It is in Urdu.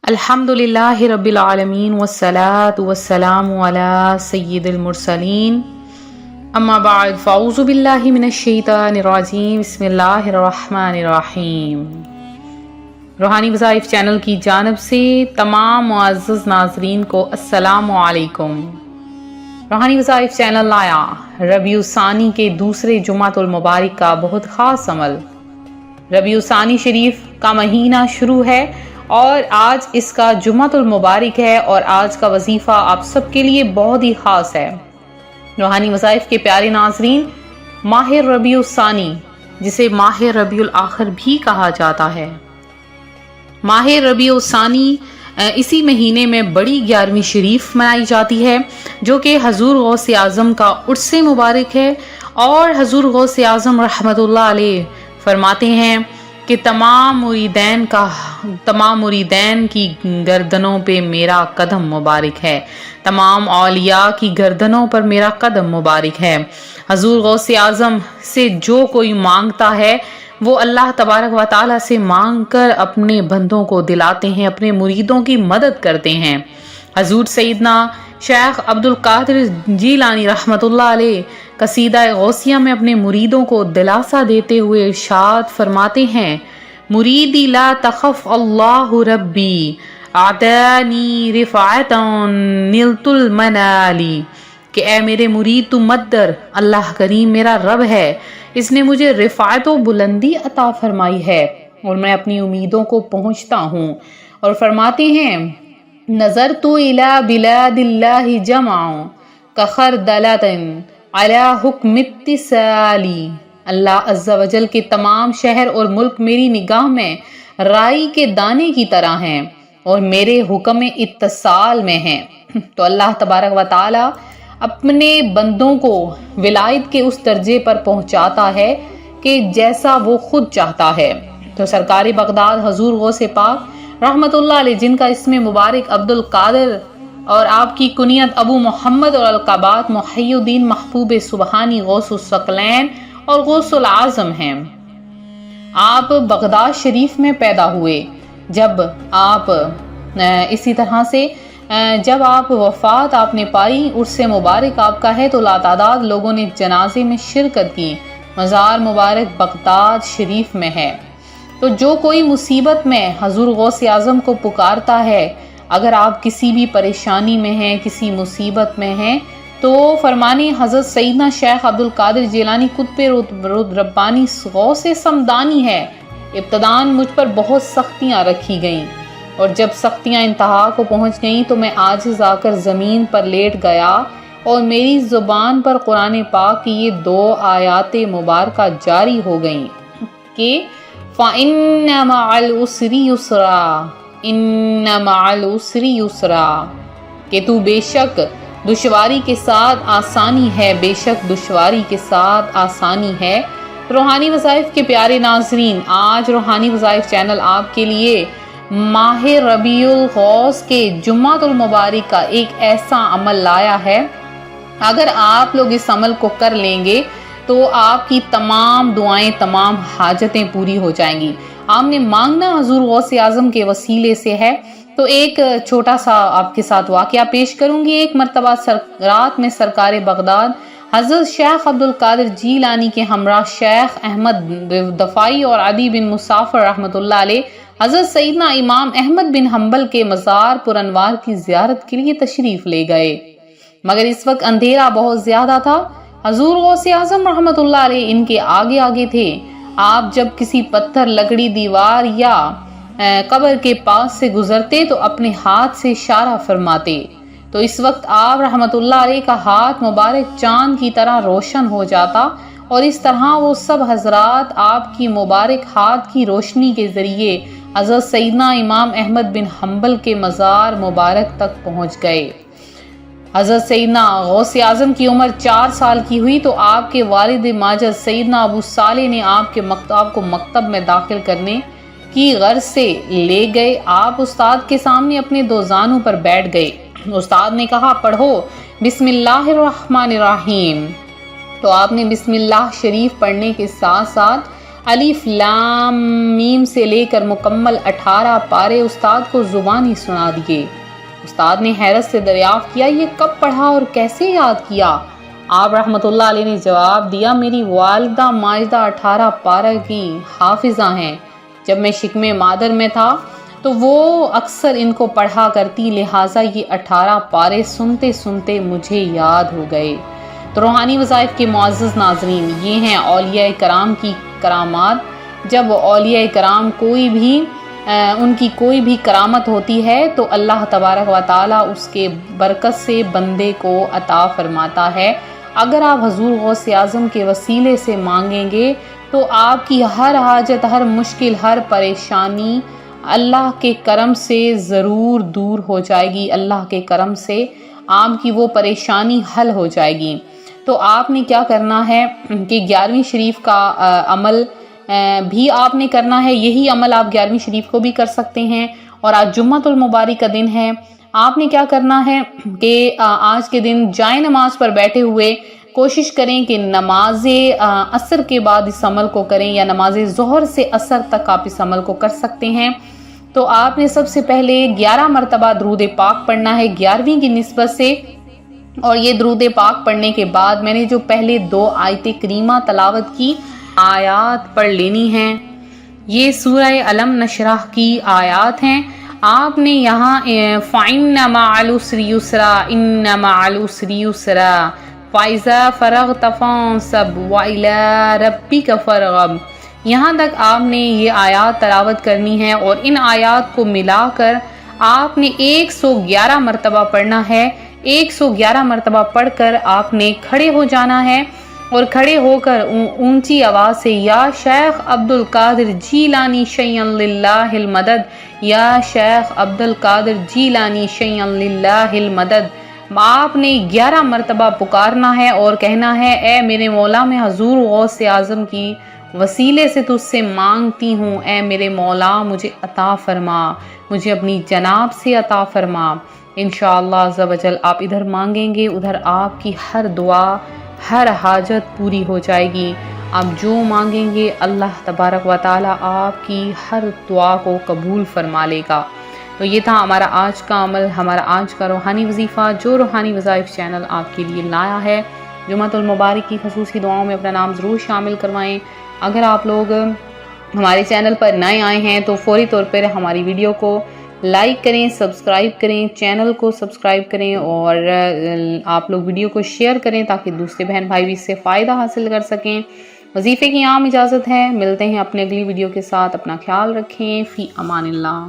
الحمدللہ رب العالمین والصلاة والسلام علی سید المرسلین اما بعد فاعوذ باللہ من الشیطان الرجیم بسم اللہ الرحمن الرحیم۔ روحانی وظائف چینل کی جانب سے تمام معزز ناظرین کو السلام علیکم۔ روحانی وظائف چینل لایا ربیع الثانی کے دوسرے جمعۃ المبارک کا بہت خاص عمل۔ ربیع الثانی شریف کا مہینہ شروع ہے اور آج اس کا جمعۃ المبارک ہے، اور آج کا وظیفہ آپ سب کے لیے بہت ہی خاص ہے۔ روحانی وظائف کے پیارے ناظرین، ماہ ربیع الثانی جسے ماہ ربیع الاخر بھی کہا جاتا ہے، ماہ ربیع الثانی اسی مہینے میں بڑی 11ویں شریف منائی جاتی ہے، جو کہ حضور غوث اعظم کا عرس مبارک ہے۔ اور حضور غوث اعظم رحمۃ اللہ علیہ فرماتے ہیں کہ تمام مریدین کی گردنوں پہ میرا قدم مبارک ہے، تمام اولیاء کی گردنوں پر میرا قدم مبارک ہے۔ حضور غوث اعظم سے جو کوئی مانگتا ہے وہ اللہ تبارک و تعالیٰ سے مانگ کر اپنے بندوں کو دلاتے ہیں، اپنے مریدوں کی مدد کرتے ہیں۔ حضور سیدنا شیخ عبد القادر جیلانی رحمۃ اللہ علیہ قصیدہ غوثیہ میں اپنے مریدوں کو دلاسا دیتے ہوئے ارشاد فرماتے ہیں، مریدی لا تخف اللہ ربی اعطانی رفعۃ نلت المنالی، کہ اے میرے مرید تو مت ڈر، اللہ کریم میرا رب ہے، اس نے مجھے رفعت و بلندی عطا فرمائی ہے اور میں اپنی امیدوں کو پہنچتا ہوں۔ اور فرماتے ہیں، نظرت الی بلاد اللہ جمع کخردلۃ علی حکم اتصالی، اللہ عز و جل کے تمام شہر اور ملک میری نگاہ میں رائی کے دانے کی طرح ہیں اور میرے حکم اتصال میں ہیں۔ تو اللہ تبارک و تعالی اپنے بندوں کو ولایت کے اس درجے پر پہنچاتا ہے کہ جیسا وہ خود چاہتا ہے۔ تو سرکار بغداد حضور غوث پاک رحمت اللہ علیہ، جن کا اسم مبارک عبد القادر اور آپ کی کنیت ابو محمد اور القابات محی الدین محبوب سبحانی غوث الثقلین اور غوث العظم ہیں، آپ بغداد شریف میں پیدا ہوئے۔ جب آپ اسی طرح سے جب آپ وفات آپ نے پائی، عرس مبارک آپ کا ہے، تو لاتعداد لوگوں نے جنازے میں شرکت کی۔ مزار مبارک بغداد شریف میں ہے۔ تو جو کوئی مصیبت میں حضور غوث اعظم کو پکارتا ہے، اگر آپ کسی بھی پریشانی میں ہیں، کسی مصیبت میں ہیں، تو فرمانے حضرت سیدنا شیخ عبد القادر جیلانی قطب ربانی غوث سمدانی ہے، ابتداً مجھ پر بہت سختیاں رکھی گئیں، اور جب سختیاں انتہا کو پہنچ گئیں تو میں عاجز آ کر زمین پر لیٹ گیا، اور میری زبان پر قرآن پاک کی یہ 2 آیات مبارکہ جاری ہو گئیں کہ فَإِنَّ مَعَ الْعُسْرِ يُسْرًا، إِنَّ مَعَ الْعُسْرِ يُسْرًا، کہ تو بے شک دشواری کے ساتھ آسانی ہے، بے شک دشواری کے ساتھ آسانی ہے۔ روحانی وظائف کے پیارے ناظرین، آج روحانی وظائف چینل آپ کے لیے ماہ ربیع الغوث کے جمعۃ المبارک کا ایک ایسا عمل لایا ہے، اگر آپ لوگ اس عمل کو کر لیں گے تو آپ کی تمام دعائیں، تمام حاجتیں پوری ہو جائیں گی۔ آپ نے مانگنا حضور غوث اعظم کے وسیلے سے ہے۔ تو ایک چھوٹا سا آپ کے ساتھ واقعہ پیش کروں گی۔ ایک مرتبہ رات میں سرکار بغداد حضرت شیخ عبد القادر جیلانی کے ہمراہ شیخ احمد دفاعی اور عدی بن مسافر رحمۃ اللہ علیہ حضرت سیدنا امام احمد بن حنبل کے مزار پر انوار کی زیارت کے لیے تشریف لے گئے، مگر اس وقت اندھیرا بہت زیادہ تھا۔ حضور غوث اعظم رحمۃ اللہ علیہ ان کے آگے آگے تھے۔ آپ جب کسی پتھر، لکڑی، دیوار یا قبر کے پاس سے گزرتے تو اپنے ہاتھ سے اشارہ فرماتے، تو اس وقت آپ رحمت اللہ علیہ کا ہاتھ مبارک چاند کی طرح روشن ہو جاتا، اور اس طرح وہ سب حضرات آپ کی مبارک ہاتھ کی روشنی کے ذریعے حضرت سیدنا امام احمد بن حنبل کے مزار مبارک تک پہنچ گئے۔ حضرت سیدنا غوث اعظم کی عمر 4 سال کی ہوئی تو آپ کے والد ماجد سیدنا ابو صالح نے آپ کو مکتب میں داخل کرنے کی غرض سے لے گئے۔ آپ استاد کے سامنے اپنے 2 زانوں پر بیٹھ گئے۔ استاد نے کہا، پڑھو بسم اللہ الرحمن الرحیم۔ تو آپ نے بسم اللہ شریف پڑھنے کے ساتھ ساتھ الف لام میم سے لے کر مکمل 18 پارے استاد کو زبانی سنا دیے۔ استاد نے حیرت سے دریافت کیا، یہ کب پڑھا اور کیسے یاد کیا؟ آپ رحمۃ اللہ علیہ نے جواب دیا، میری والدہ ماجدہ 18 پارہ کی حافظہ ہیں۔ جب میں شکم مادر میں تھا تو وہ اکثر ان کو پڑھا کرتی، لہٰذا یہ 18 پارے سنتے سنتے مجھے یاد ہو گئے۔ تو روحانی وظائف کے معزز ناظرین، یہ ہیں اولیاء کرام کی کرامات۔ جب اولیاء کرام ان کی کوئی بھی کرامت ہوتی ہے تو اللہ تبارک و تعالیٰ اس کے برکت سے بندے کو عطا فرماتا ہے۔ اگر آپ حضور غوث اعظم کے وسیلے سے مانگیں گے تو آپ کی ہر حاجت، ہر مشکل، ہر پریشانی اللہ کے کرم سے ضرور دور ہو جائے گی۔ اللہ کے کرم سے آپ کی وہ پریشانی حل ہو جائے گی۔ تو آپ نے کیا کرنا ہے کہ 11ویں شریف کا عمل بھی آپ نے کرنا ہے۔ یہی عمل آپ 11ویں شریف کو بھی کر سکتے ہیں، اور آج جمعۃ المبارک کا دن ہے۔ آپ نے کیا کرنا ہے کہ آج کے دن جائے نماز پر بیٹھے ہوئے کوشش کریں کہ نماز عصر کے بعد اس عمل کو کریں، یا نماز ظہر سے عصر تک آپ اس عمل کو کر سکتے ہیں۔ تو آپ نے سب سے پہلے 11 مرتبہ درود پاک پڑھنا ہے 11ویں کی نسبت سے، اور یہ درود پاک پڑھنے کے بعد میں نے جو پہلے 2 آیت کریمہ تلاوت کی آیات پڑھ لینی ہیں۔ یہ سورہ علم نشرح کی آیات ہیں۔ آپ نے یہاں فَإِنَّ مَعَ الْعُسْرِ يُسْرًا إِنَّ مَعَ الْعُسْرِ يُسْرًا فَإِذَا فَرَغْتَ فَانصَبْ وَإِلَىٰ رَبِّكَ فَارْغَب، یہاں تک آپ نے یہ آیات تلاوت کرنی ہے، اور ان آیات کو ملا کر آپ نے 111 مرتبہ پڑھنا ہے۔ 111 مرتبہ پڑھ کر آپ نے کھڑے ہو جانا ہے، اور کھڑے ہو کر اونچی آواز سے یا شیخ عبد القادر جیلانی شیئا للہ المدد، یا شیخ عبد القادر جیلانی شیئا للہ المدد، آپ نے 11 مرتبہ پکارنا ہے اور کہنا ہے، اے میرے مولا، میں حضور غوث اعظم کی وسیلے سے تجھ سے مانگتی ہوں، اے میرے مولا مجھے عطا فرما، مجھے اپنی جناب سے عطا فرما۔ انشاءاللہ عز و جل آپ ادھر مانگیں گے، ادھر آپ کی ہر دعا، ہر حاجت پوری ہو جائے گی۔ آپ جو مانگیں گے اللہ تبارک و تعالیٰ آپ کی ہر دعا کو قبول فرما لے گا۔ تو یہ تھا ہمارا آج کا عمل، ہمارا آج کا روحانی وظیفہ جو روحانی وظائف چینل آپ کے لیے لایا ہے۔ جمعۃ المبارک کی خصوصی دعاؤں میں اپنا نام ضرور شامل کروائیں۔ اگر آپ لوگ ہمارے چینل پر نئے آئے ہیں تو فوری طور پر ہماری ویڈیو کو لائک کریں، سبسکرائب کریں، چینل کو سبسکرائب کریں، اور آپ لوگ ویڈیو کو شیئر کریں تاکہ دوسرے بہن بھائی بھی اس سے فائدہ حاصل کر سکیں۔ وظیفے کی عام اجازت ہے، ملتے ہیں اپنے اگلی ویڈیو کے ساتھ، اپنا خیال رکھیں، فی امان اللہ۔